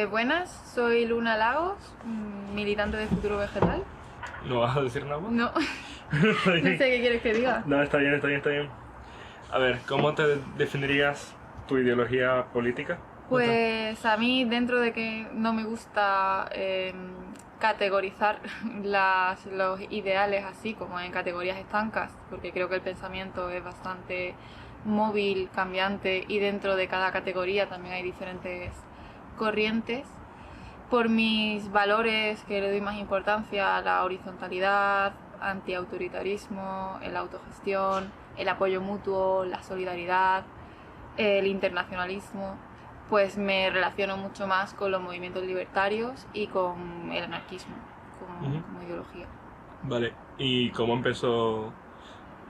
Buenas, soy Luna Lagos, militante de Futuro Vegetal. ¿No vas a decir nada más? No, Está no sé bien. qué quieres que diga. No, está bien, está bien, está bien. A ver, ¿cómo te definirías tu ideología política? Pues a mí, dentro de que no me gusta categorizar los ideales así como en categorías estancas, porque creo que el pensamiento es bastante móvil, cambiante, y dentro de cada categoría también hay diferentes corrientes. Por mis valores, que le doy más importancia a la horizontalidad, antiautoritarismo, la autogestión, el apoyo mutuo, la solidaridad, el internacionalismo, pues me relaciono mucho más con los movimientos libertarios y con el anarquismo como ideología. Vale, ¿y cómo empezó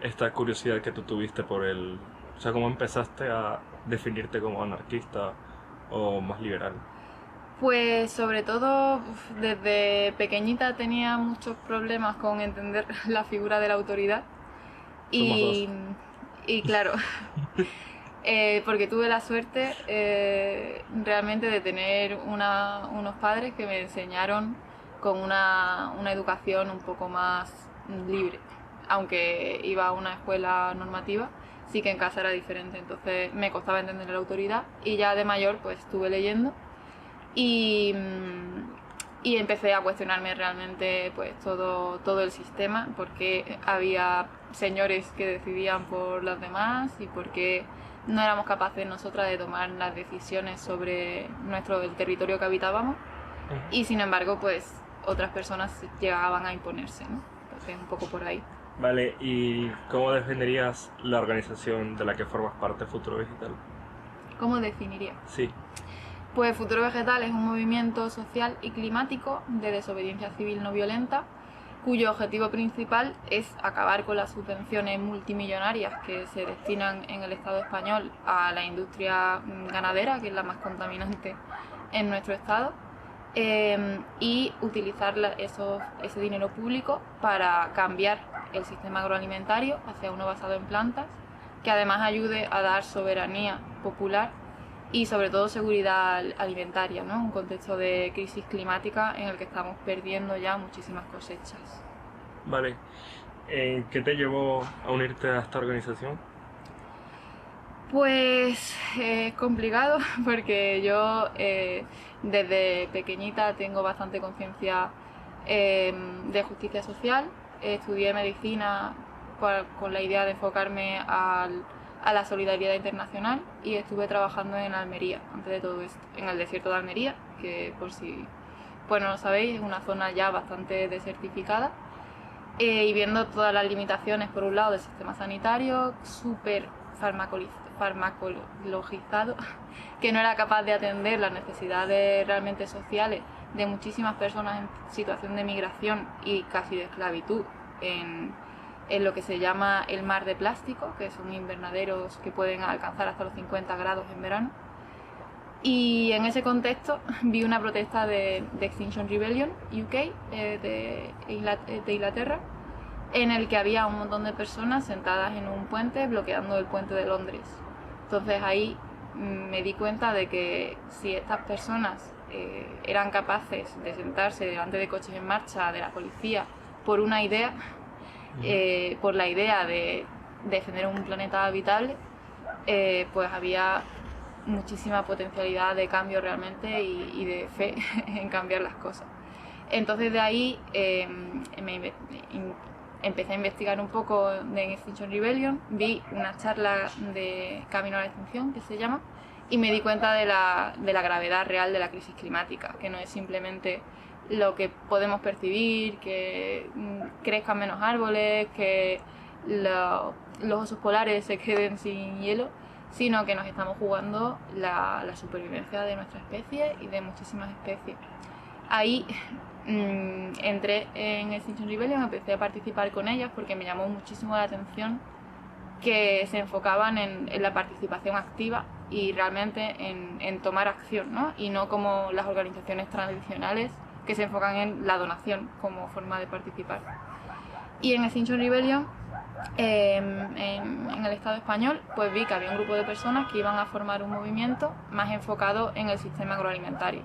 esta curiosidad que tú tuviste por el... O sea, ¿cómo empezaste a definirte como anarquista o más liberal? Pues sobre todo desde pequeñita tenía muchos problemas con entender la figura de la autoridad Somos y, dos. y claro, porque tuve la suerte realmente de tener unos padres que me enseñaron con una educación un poco más libre, aunque iba a una escuela normativa, sí que en casa era diferente, entonces me costaba entender la autoridad y ya de mayor pues estuve leyendo y, y empecé a cuestionarme realmente pues todo el sistema, porque había señores que decidían por los demás y porque no éramos capaces nosotras de tomar las decisiones sobre el territorio que habitábamos, y sin embargo pues otras personas llegaban a imponerse, ¿no? Entonces un poco por ahí. Vale, ¿y cómo definirías la organización de la que formas parte, Futuro Digital? ¿Cómo definiría? Sí. Pues Futuro Vegetal es un movimiento social y climático de desobediencia civil no violenta, cuyo objetivo principal es acabar con las subvenciones multimillonarias que se destinan en el Estado español a la industria ganadera, que es la más contaminante en nuestro Estado, y utilizar ese dinero público para cambiar el sistema agroalimentario hacia uno basado en plantas, que además ayude a dar soberanía popular y sobre todo seguridad alimentaria, ¿no? Un contexto de crisis climática en el que estamos perdiendo ya muchísimas cosechas. Vale, ¿qué te llevó a unirte a esta organización? Pues es complicado porque yo desde pequeñita tengo bastante conciencia de justicia social. Estudié medicina con la idea de enfocarme a la solidaridad internacional y estuve trabajando en Almería, antes de todo esto, en el desierto de Almería, que por si pues no lo sabéis, es una zona ya bastante desertificada, y viendo todas las limitaciones, por un lado, del sistema sanitario, súper farmacologizado, que no era capaz de atender las necesidades realmente sociales de muchísimas personas en situación de migración y casi de esclavitud en lo que se llama el mar de plástico, que son invernaderos que pueden alcanzar hasta los 50 grados en verano. Y en ese contexto vi una protesta de Extinction Rebellion UK, de Inglaterra, en el que había un montón de personas sentadas en un puente bloqueando el puente de Londres. Entonces ahí me di cuenta de que si estas personas eran capaces de sentarse delante de coches en marcha de la policía por una idea, por la idea de defender un planeta habitable, pues había muchísima potencialidad de cambio realmente y de fe en cambiar las cosas. Entonces de ahí empecé a investigar un poco de Extinction Rebellion, vi una charla de Camino a la Extinción, que se llama, y me di cuenta de la gravedad real de la crisis climática, que no es simplemente lo que podemos percibir, que crezcan menos árboles, que los osos polares se queden sin hielo, sino que nos estamos jugando la supervivencia de nuestra especie y de muchísimas especies. Ahí entré en Extinction Rebellion, empecé a participar con ellas porque me llamó muchísimo la atención que se enfocaban en la participación activa y realmente en tomar acción, ¿no? Y no como las organizaciones tradicionales que se enfocan en la donación como forma de participar. Y en Extinction Rebellion en el Estado español, pues vi que había un grupo de personas que iban a formar un movimiento más enfocado en el sistema agroalimentario,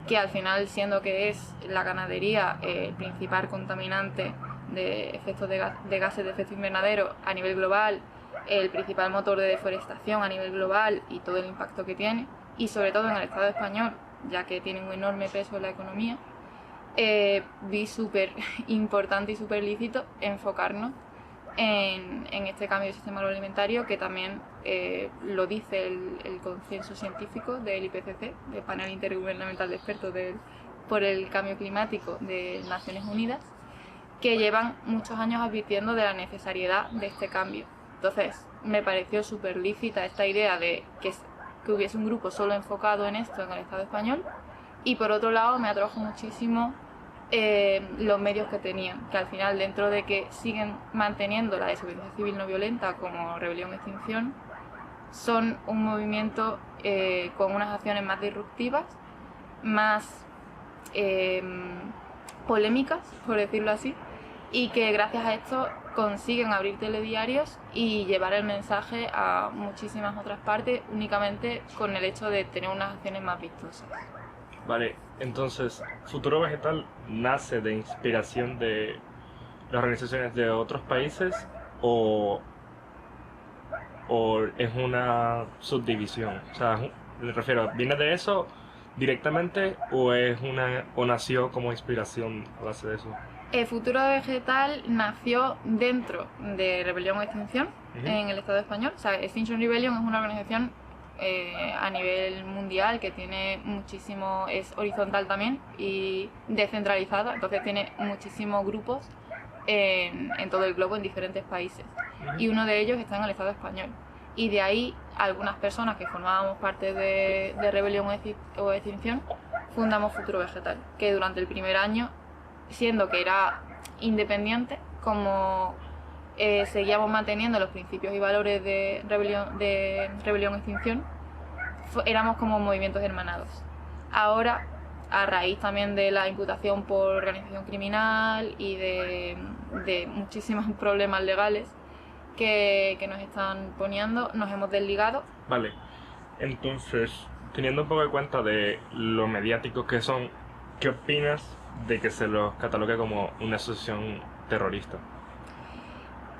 que al final, siendo que es la ganadería el principal contaminante de efectos de gases de efecto invernadero a nivel global, el principal motor de deforestación a nivel global y todo el impacto que tiene, y sobre todo en el Estado español, ya que tiene un enorme peso en la economía, vi súper importante y súper lícito enfocarnos en este cambio del sistema agroalimentario, que también lo dice el consenso científico del IPCC, del Panel Intergubernamental de Expertos por el Cambio Climático de Naciones Unidas, que llevan muchos años advirtiendo de la necesariedad de este cambio. Entonces, me pareció súper lícita esta idea de que hubiese un grupo solo enfocado en esto en el Estado español, y por otro lado me atrajo muchísimo los medios que tenían, que al final, dentro de que siguen manteniendo la desobediencia civil no violenta como Rebelión Extinción, son un movimiento con unas acciones más disruptivas, más polémicas, por decirlo así, y que gracias a esto consiguen abrir telediarios y llevar el mensaje a muchísimas otras partes únicamente con el hecho de tener unas acciones más vistosas. Vale, entonces, Futuro Vegetal nace de inspiración de las organizaciones de otros países o es una subdivisión. O sea, me refiero, ¿viene de eso directamente o nació como inspiración a base de eso? El Futuro Vegetal nació dentro de Rebelión o Extinción en el Estado español. O sea, Extinction Rebellion es una organización a nivel mundial que tiene muchísimo, es horizontal también y descentralizada, entonces tiene muchísimos grupos en todo el globo, en diferentes países, y uno de ellos está en el Estado español, y de ahí algunas personas que formábamos parte de Rebelión o Extinción fundamos Futuro Vegetal, que durante el primer año, siendo que era independiente, como seguíamos manteniendo los principios y valores de Rebelión Extinción, éramos como movimientos hermanados. Ahora, a raíz también de la imputación por organización criminal y de muchísimos problemas legales que nos están poniendo, nos hemos desligado. Vale, entonces, teniendo un poco de cuenta de lo mediáticos que son, ¿qué opinas de que se los catalogue como una asociación terrorista?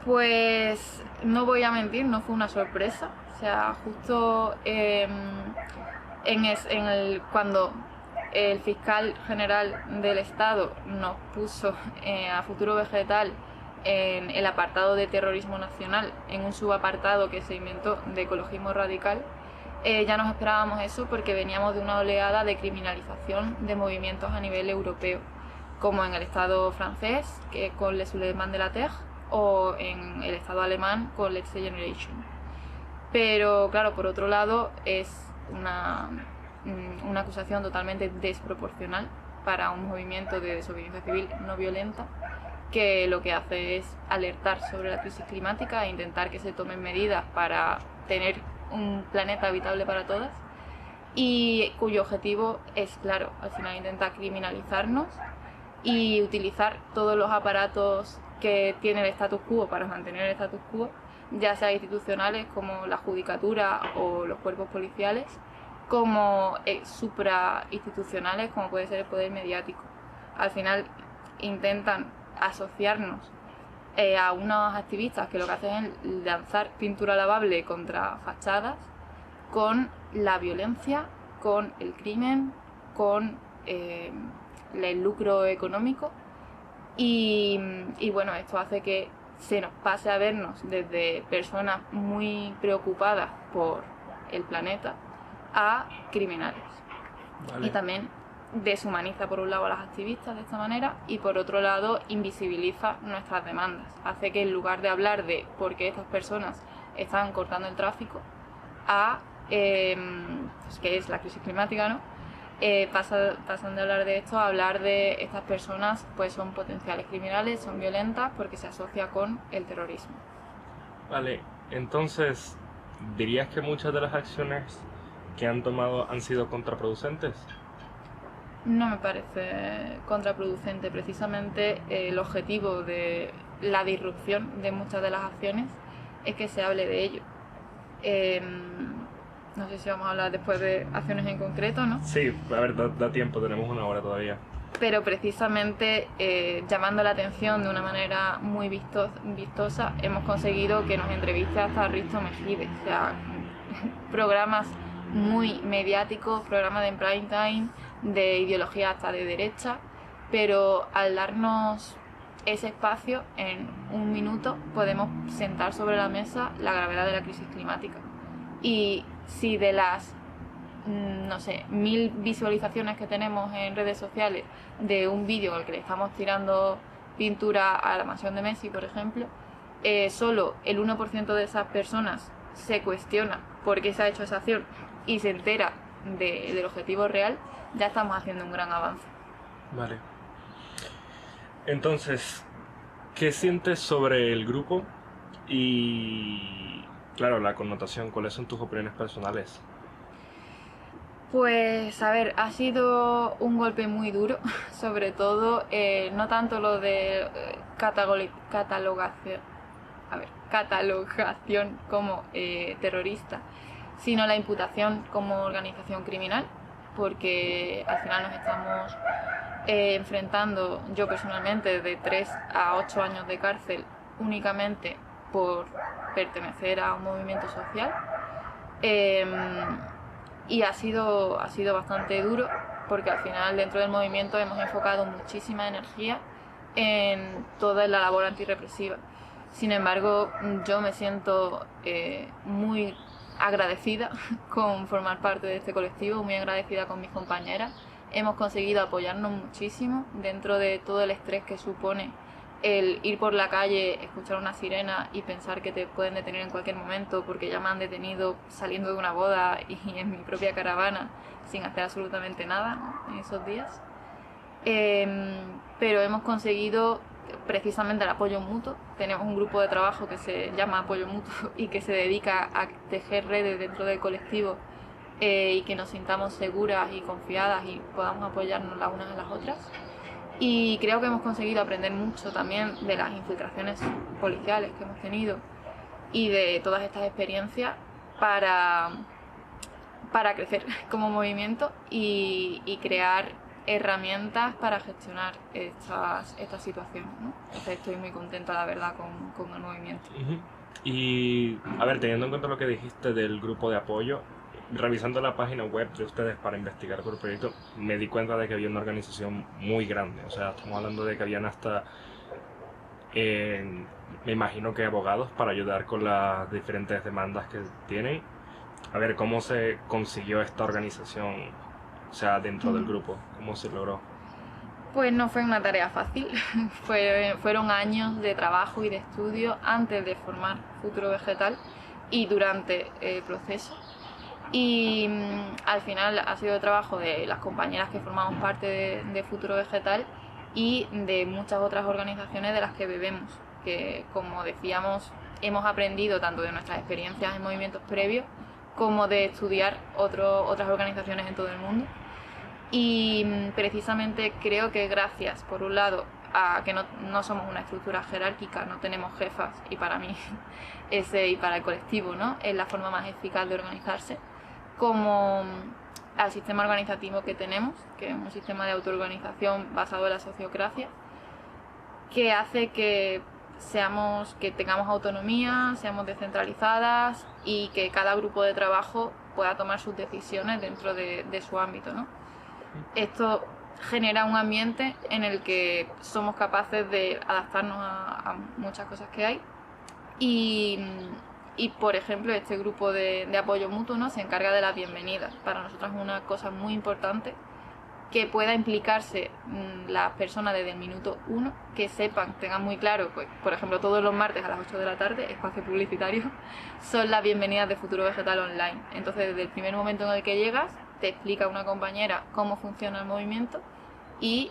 Pues no voy a mentir, no fue una sorpresa. O sea, justo cuando el fiscal general del Estado nos puso a Futuro Vegetal en el apartado de terrorismo nacional, en un subapartado que se inventó de ecologismo radical, ya nos esperábamos eso, porque veníamos de una oleada de criminalización de movimientos a nivel europeo, como en el Estado francés, que con Les Soulèvements de la Terre, o en el Estado alemán con Let's Generation. Pero claro, por otro lado, es una acusación totalmente desproporcional para un movimiento de desobediencia civil no violenta, que lo que hace es alertar sobre la crisis climática e intentar que se tomen medidas para tener un planeta habitable para todas, y cuyo objetivo es, claro, al final intenta criminalizarnos y utilizar todos los aparatos que tiene el status quo para mantener el status quo, ya sea institucionales como la judicatura o los cuerpos policiales, como suprainstitucionales como puede ser el poder mediático. Al final intentan asociarnos a unos activistas que lo que hacen es lanzar pintura lavable contra fachadas, con la violencia, con el crimen, con el lucro económico, y bueno, esto hace que se nos pase a vernos desde personas muy preocupadas por el planeta a criminales. Vale. Y también deshumaniza por un lado a las activistas de esta manera, y por otro lado invisibiliza nuestras demandas. Hace que en lugar de hablar de por qué estas personas están cortando el tráfico a pues que es la crisis climática, ¿no? Pasan de hablar de esto a hablar de estas personas, pues son potenciales criminales, son violentas porque se asocia con el terrorismo. Vale, entonces, ¿dirías que muchas de las acciones que han tomado han sido contraproducentes? No me parece contraproducente. Precisamente el objetivo de la disrupción de muchas de las acciones es que se hable de ello. No sé si vamos a hablar después de acciones en concreto, ¿no? Sí, a ver, da tiempo, tenemos una hora todavía. Pero precisamente llamando la atención de una manera muy vistosa, hemos conseguido que nos entreviste hasta Risto Mejide. O sea, programas muy mediáticos, programas de prime time, de ideología hasta de derecha, pero al darnos ese espacio, en un minuto podemos sentar sobre la mesa la gravedad de la crisis climática. Y si de las, no sé, 1000 visualizaciones que tenemos en redes sociales de un vídeo al que le estamos tirando pintura a la mansión de Messi, por ejemplo, solo el 1% de esas personas se cuestiona por qué se ha hecho esa acción y se entera del objetivo real, ya estamos haciendo un gran avance. Vale. Entonces, ¿qué sientes sobre el grupo? Y, claro, la connotación, ¿cuáles son tus opiniones personales? Pues, a ver, ha sido un golpe muy duro, sobre todo, no tanto lo de catalogación como terrorista, sino la imputación como organización criminal, porque al final nos estamos enfrentando, yo personalmente, de 3 a 8 años de cárcel únicamente por pertenecer a un movimiento social. Y ha sido bastante duro, porque al final dentro del movimiento hemos enfocado muchísima energía en toda la labor antirrepresiva. Sin embargo, yo me siento muy agradecida con formar parte de este colectivo, muy agradecida con mis compañeras. Hemos conseguido apoyarnos muchísimo dentro de todo el estrés que supone el ir por la calle, escuchar una sirena y pensar que te pueden detener en cualquier momento, porque ya me han detenido saliendo de una boda y en mi propia caravana sin hacer absolutamente nada, ¿no?, en esos días. Pero hemos conseguido precisamente el apoyo mutuo. Tenemos un grupo de trabajo que se llama Apoyo Mutuo y que se dedica a tejer redes dentro del colectivo y que nos sintamos seguras y confiadas y podamos apoyarnos las unas a las otras. Y creo que hemos conseguido aprender mucho también de las infiltraciones policiales que hemos tenido y de todas estas experiencias para crecer como movimiento y crear herramientas para gestionar estas situaciones, ¿no? Entonces estoy muy contenta, la verdad, con el movimiento. Uh-huh. Y, a ver, teniendo en cuenta lo que dijiste del grupo de apoyo, revisando la página web de ustedes para investigar por el proyecto, me di cuenta de que había una organización muy grande. O sea, estamos hablando de que habían hasta, me imagino que abogados para ayudar con las diferentes demandas que tienen. A ver, ¿cómo se consiguió esta organización, o sea, dentro del grupo? ¿Cómo se logró? Pues no fue una tarea fácil. Fueron años de trabajo y de estudio antes de formar Futuro Vegetal y durante el proceso. Y al final ha sido el trabajo de las compañeras que formamos parte de Futuro Vegetal y de muchas otras organizaciones de las que bebemos, que, como decíamos, hemos aprendido tanto de nuestras experiencias en movimientos previos como de estudiar otras organizaciones en todo el mundo. Y precisamente creo que gracias, por un lado, a que no somos una estructura jerárquica, no tenemos jefas, y para mí y para el colectivo, ¿no?, es la forma más eficaz de organizarse, como al sistema organizativo que tenemos, que es un sistema de autoorganización basado en la sociocracia, que hace que tengamos autonomía, seamos descentralizadas y que cada grupo de trabajo pueda tomar sus decisiones dentro de su ámbito, ¿no? Esto genera un ambiente en el que somos capaces de adaptarnos a muchas cosas que hay y por ejemplo, este grupo de apoyo mutuo, ¿no?, se encarga de las bienvenidas. Para nosotros es una cosa muy importante que pueda implicarse las personas desde el minuto 1, que tengan muy claro, pues, por ejemplo, todos los martes a las 8 de la tarde, espacio publicitario, son las bienvenidas de Futuro Vegetal online. Entonces, desde el primer momento en el que llegas, te explica una compañera cómo funciona el movimiento y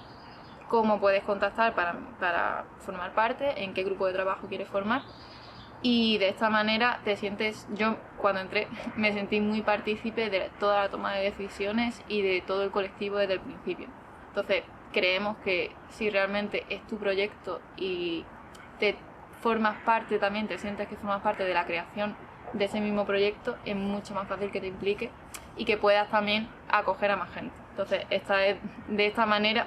cómo puedes contactar para formar parte, en qué grupo de trabajo quieres formar. Y de esta manera yo cuando entré me sentí muy partícipe de toda la toma de decisiones y de todo el colectivo desde el principio. Entonces creemos que si realmente es tu proyecto y te formas parte también, te sientes que formas parte de la creación de ese mismo proyecto, es mucho más fácil que te impliques y que puedas también acoger a más gente. Entonces, de esta manera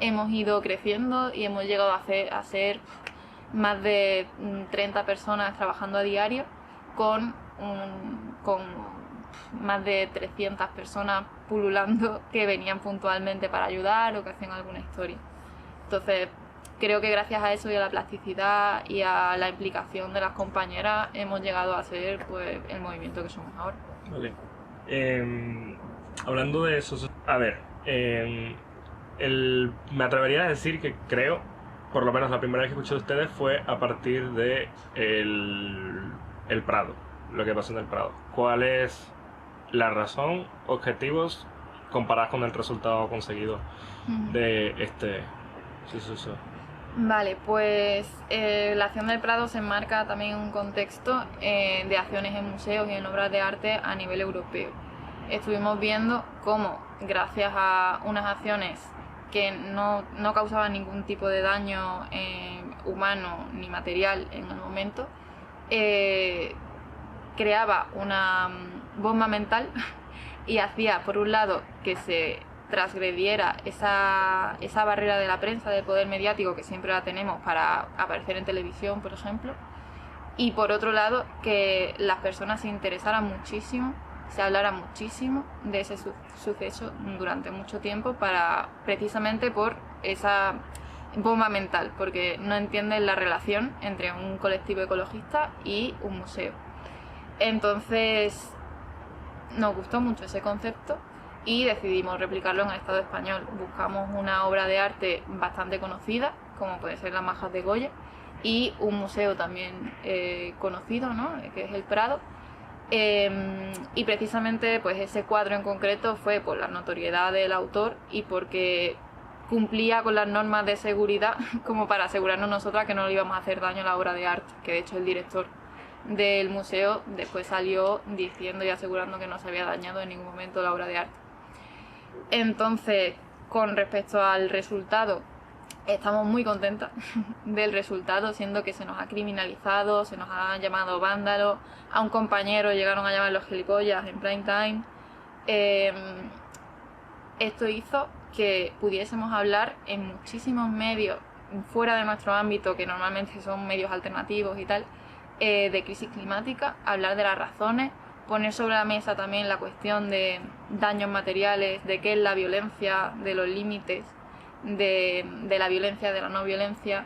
hemos ido creciendo y hemos llegado a ser más de 30 personas trabajando a diario con más de 300 personas pululando que venían puntualmente para ayudar o que hacían alguna historia. Entonces, creo que gracias a eso y a la plasticidad y a la implicación de las compañeras hemos llegado a ser pues el movimiento que somos ahora. Vale. Hablando de eso, a ver, me atrevería a decir que creo, por lo menos la primera vez que escuché de ustedes fue a partir de el Prado, lo que pasó en el Prado. ¿Cuál es la razón, objetivos, comparadas con el resultado conseguido de este suceso? Vale, pues la acción del Prado se enmarca también en un contexto de acciones en museos y en obras de arte a nivel europeo. Estuvimos viendo cómo, gracias a unas acciones que no causaban ningún tipo de daño humano ni material en el momento, creaba una bomba mental y hacía, por un lado, que se transgrediera esa barrera de la prensa, del poder mediático, que siempre la tenemos para aparecer en televisión, por ejemplo, y por otro lado, que las personas se interesaran muchísimo, se hablara muchísimo de ese suceso durante mucho tiempo, precisamente por esa bomba mental, porque no entienden la relación entre un colectivo ecologista y un museo. Entonces, nos gustó mucho ese concepto y decidimos replicarlo en el Estado español. Buscamos una obra de arte bastante conocida, como puede ser las Majas de Goya, y un museo también conocido, ¿no?, que es el Prado. Y precisamente pues ese cuadro en concreto fue por la notoriedad del autor y porque cumplía con las normas de seguridad como para asegurarnos nosotras que no le íbamos a hacer daño a la obra de arte, que de hecho el director del museo después salió diciendo y asegurando que no se había dañado en ningún momento la obra de arte. Entonces, con respecto al resultado, estamos muy contentas del resultado, siendo que se nos ha criminalizado, se nos ha llamado vándalos, a un compañero llegaron a llamar los gilipollas en prime time. Esto hizo que pudiésemos hablar en muchísimos medios fuera de nuestro ámbito, que normalmente son medios alternativos y tal, de crisis climática, hablar de las razones, poner sobre la mesa también la cuestión de daños materiales, de qué es la violencia, de los límites de la violencia, de la no violencia,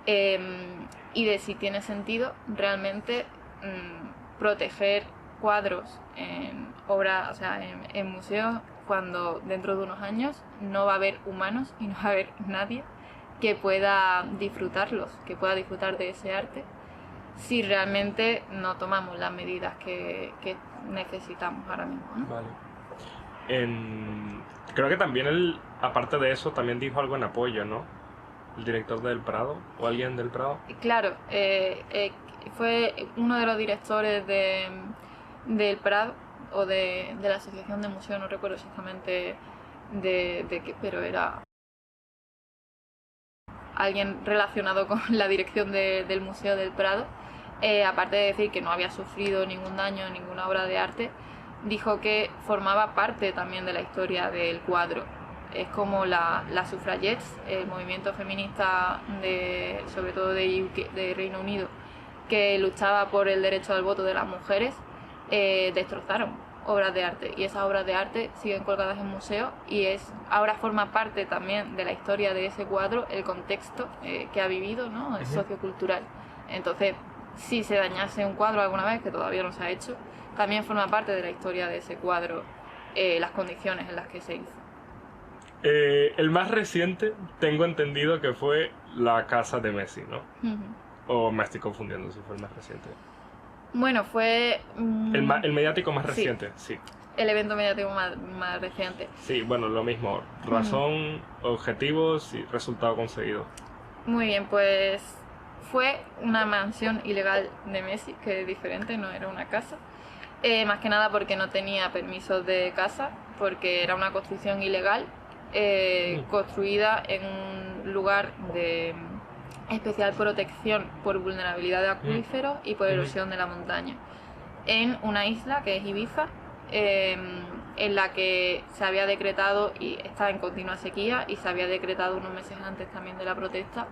y de si tiene sentido realmente proteger cuadros en obras, o sea, en museos, cuando dentro de unos años no va a haber humanos y no va a haber nadie que pueda disfrutarlos, que pueda disfrutar de ese arte, si realmente no tomamos las medidas que necesitamos ahora mismo, ¿no? Vale. Creo que también aparte de eso, también dijo algo en apoyo, ¿no? El director del Prado, o alguien del Prado. Claro, fue uno de los directores del Prado, o de la Asociación de Museos, no recuerdo exactamente de qué, pero era alguien relacionado con la dirección del Museo del Prado. Aparte de decir que no había sufrido ningún daño en ninguna obra de arte, dijo que formaba parte también de la historia del cuadro. Es como las suffragettes, el movimiento feminista sobre todo de Reino Unido, que luchaba por el derecho al voto de las mujeres, destrozaron obras de arte, y esas obras de arte siguen colgadas en museos, y ahora forma parte también de la historia de ese cuadro el contexto que ha vivido, ¿no?, sociocultural. Entonces, si se dañase un cuadro alguna vez, que todavía no se ha hecho, también forma parte de la historia de ese cuadro, las condiciones en las que se hizo. El más reciente, tengo entendido que fue la casa de Messi, ¿no? O me estoy confundiendo si fue el más reciente. Bueno, fue... el mediático más reciente, sí. El evento mediático más reciente. Sí, bueno, lo mismo. Razón, objetivos y resultado conseguido. Muy bien, pues fue una mansión ilegal de Messi, que es diferente, no era una casa. Más que nada porque no tenía permisos de casa, porque era una construcción ilegal, construida en un lugar especial protección por vulnerabilidad de acuíferos y por erosión de la montaña, en una isla que es Ibiza, en la que se había decretado, y está en continua sequía, y se había decretado unos meses antes también de la protesta,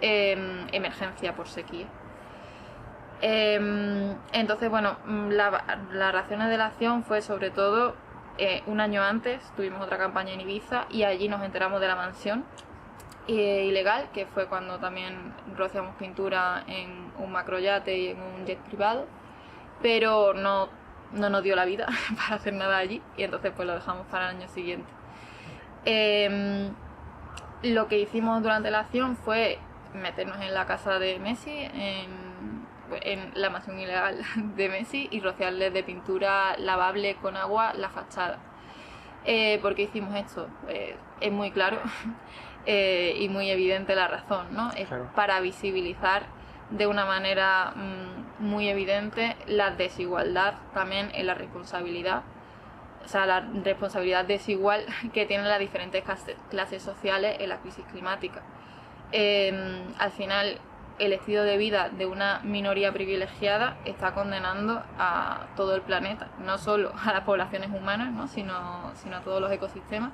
emergencia por sequía. Entonces, bueno, las razones de la acción fue sobre todo, un año antes tuvimos otra campaña en Ibiza y allí nos enteramos de la mansión ilegal, que fue cuando también rociamos pintura en un macroyate y en un jet privado, pero no nos dio la vida para hacer nada allí, y entonces pues lo dejamos para el año siguiente. Lo que hicimos durante la acción fue meternos en la casa de Messi, en la mansión ilegal de Messi, y rociarles de pintura lavable con agua la fachada. ¿Por qué hicimos esto? Es muy claro y muy evidente la razón, ¿no? Es Claro. para visibilizar de una manera muy evidente la desigualdad también en la responsabilidad, o sea, la responsabilidad desigual que tienen las diferentes clases sociales en la crisis climática. Al final, el estilo de vida de una minoría privilegiada está condenando a todo el planeta, no solo a las poblaciones humanas, ¿no? sino a todos los ecosistemas.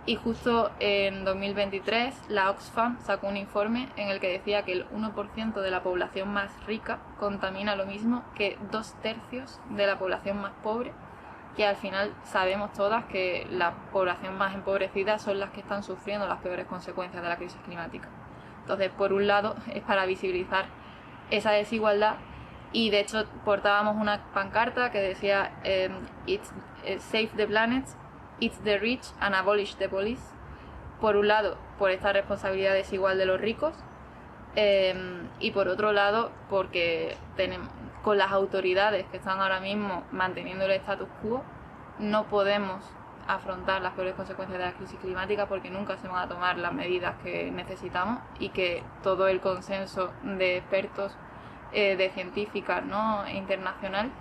Y justo en 2023 la Oxfam sacó un informe en el que decía que el 1% de la población más rica contamina lo mismo que 2/3 de la población más pobre, que al final sabemos todas que la población más empobrecida son las que están sufriendo las peores consecuencias de la crisis climática. Entonces, por un lado, es para visibilizar esa desigualdad, y de hecho portábamos una pancarta que decía Save the planet, It's the rich and abolish the police. Por un lado, por esta responsabilidad desigual de los ricos, y por otro lado, porque con las autoridades que están ahora mismo manteniendo el status quo, no podemos afrontar las peores consecuencias de la crisis climática, porque nunca se van a tomar las medidas que necesitamos, y que todo el consenso de expertos, de científicas, ¿no?, internacional,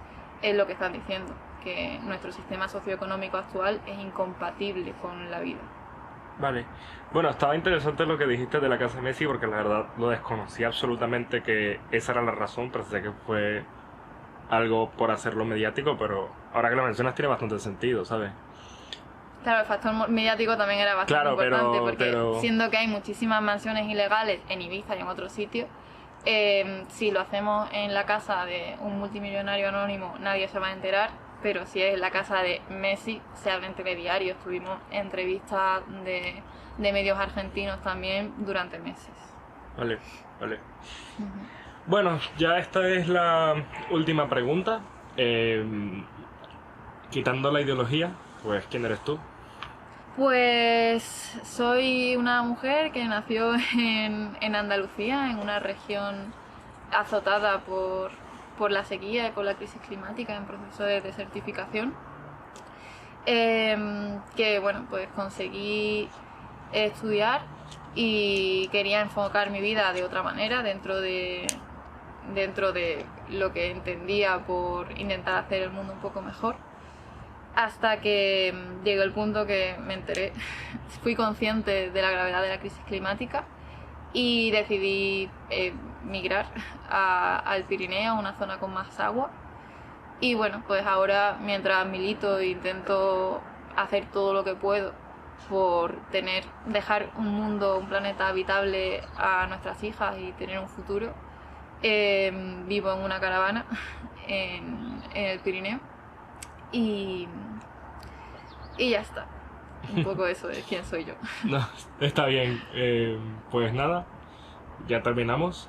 es lo que están diciendo, que nuestro sistema socioeconómico actual es incompatible con la vida. Vale. Bueno, estaba interesante lo que dijiste de la casa de Messi, porque la verdad lo desconocía absolutamente, que esa era la razón. Pensé que fue algo por hacerlo mediático, pero ahora que lo mencionas tiene bastante sentido, ¿sabes? Claro, el factor mediático también era bastante Claro, importante, porque pero siendo que hay muchísimas mansiones ilegales en Ibiza y en otros sitios, si lo hacemos en la casa de un multimillonario anónimo nadie se va a enterar, pero si es la casa de Messi se habla en telediarios. Tuvimos entrevistas de medios argentinos también durante meses. Vale. Bueno, ya esta es la última pregunta. Quitando la ideología, pues ¿quién eres tú? Pues soy una mujer que nació en Andalucía, en una región azotada por la sequía y por la crisis climática, en proceso de desertificación, que bueno, pues conseguí estudiar y quería enfocar mi vida de otra manera dentro de lo que entendía por intentar hacer el mundo un poco mejor, hasta que llegó el punto que me enteré, fui consciente de la gravedad de la crisis climática y decidí migrar al Pirineo, a una zona con más agua. Y bueno, pues ahora, mientras milito e intento hacer todo lo que puedo por dejar un planeta habitable a nuestras hijas y tener un futuro, vivo en una caravana en el Pirineo, y ya está. Un poco eso de quién soy yo. No, está bien. Pues nada, ya terminamos.